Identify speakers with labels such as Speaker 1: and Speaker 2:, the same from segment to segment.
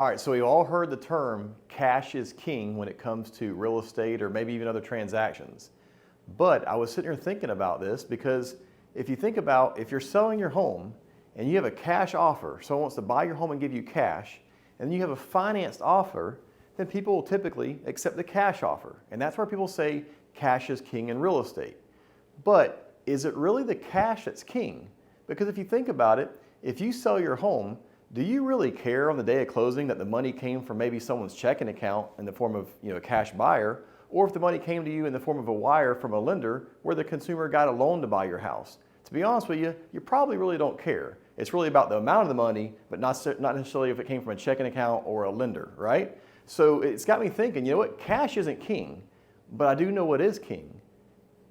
Speaker 1: All right, so we all heard the term cash is king when it comes to real estate or maybe even other transactions. But I was sitting here thinking about this because if you think about if you're selling your home and you have a cash offer, someone wants to buy your home and give you cash, and then you have a financed offer, then people will typically accept the cash offer. And that's where people say cash is king in real estate. But is it really the cash that's king? Because if you think about it, if you sell your home, do you really care on the day of closing that the money came from maybe someone's checking account in the form of a cash buyer, or if the money came to you in the form of a wire from a lender where the consumer got a loan to buy your house? To be honest with you, you probably really don't care. It's really about the amount of the money, but not necessarily if it came from a checking account or a lender, right? So it's got me thinking, you know what, cash isn't king, but I do know what is king.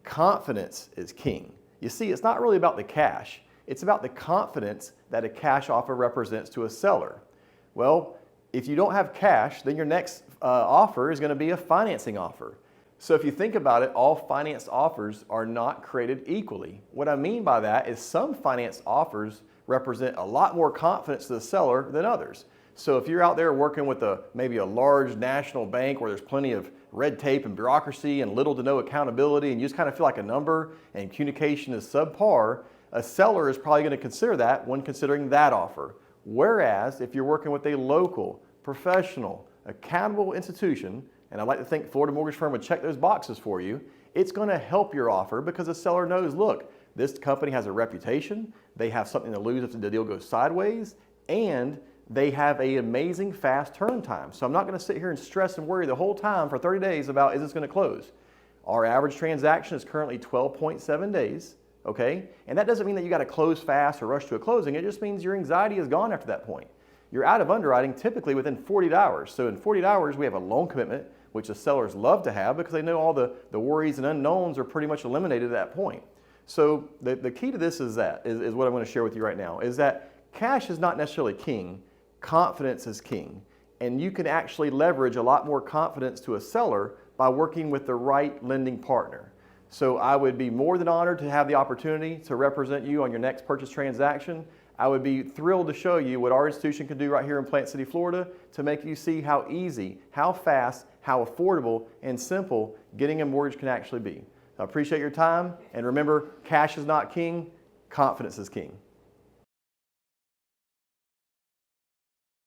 Speaker 1: Confidence is king. You see, it's not really about the cash. It's about the confidence that a cash offer represents to a seller. Well, if you don't have cash, then your next offer is going to be a financing offer. So if you think about it, all financed offers are not created equally. What I mean by that is some financed offers represent a lot more confidence to the seller than others. So if you're out there working with maybe a large national bank where there's plenty of red tape and bureaucracy and little to no accountability, and you just kind of feel like a number and communication is subpar, a seller is probably going to consider that when considering that offer. Whereas if you're working with a local, professional, accountable institution, and I'd like to think Florida Mortgage Firm would check those boxes for you, it's going to help your offer because the seller knows, look, this company has a reputation, they have something to lose if the deal goes sideways, and they have an amazing fast turn time. So I'm not going to sit here and stress and worry the whole time for 30 days about is this going to close. Our average transaction is currently 12.7 days. Okay? And that doesn't mean that you got to close fast or rush to a closing. It just means your anxiety is gone after that point. You're out of underwriting typically within 48 hours. So in 48 hours, we have a loan commitment, which the sellers love to have because they know all the worries and unknowns are pretty much eliminated at that point. So the key to this is what I'm going to share with you right now, is that cash is not necessarily king, confidence is king. And you can actually leverage a lot more confidence to a seller by working with the right lending partner. So I would be more than honored to have the opportunity to represent you on your next purchase transaction. I would be thrilled to show you what our institution can do right here in Plant City, Florida to make you see how easy, how fast, how affordable and simple getting a mortgage can actually be. I appreciate your time, and remember, cash is not king, confidence is king.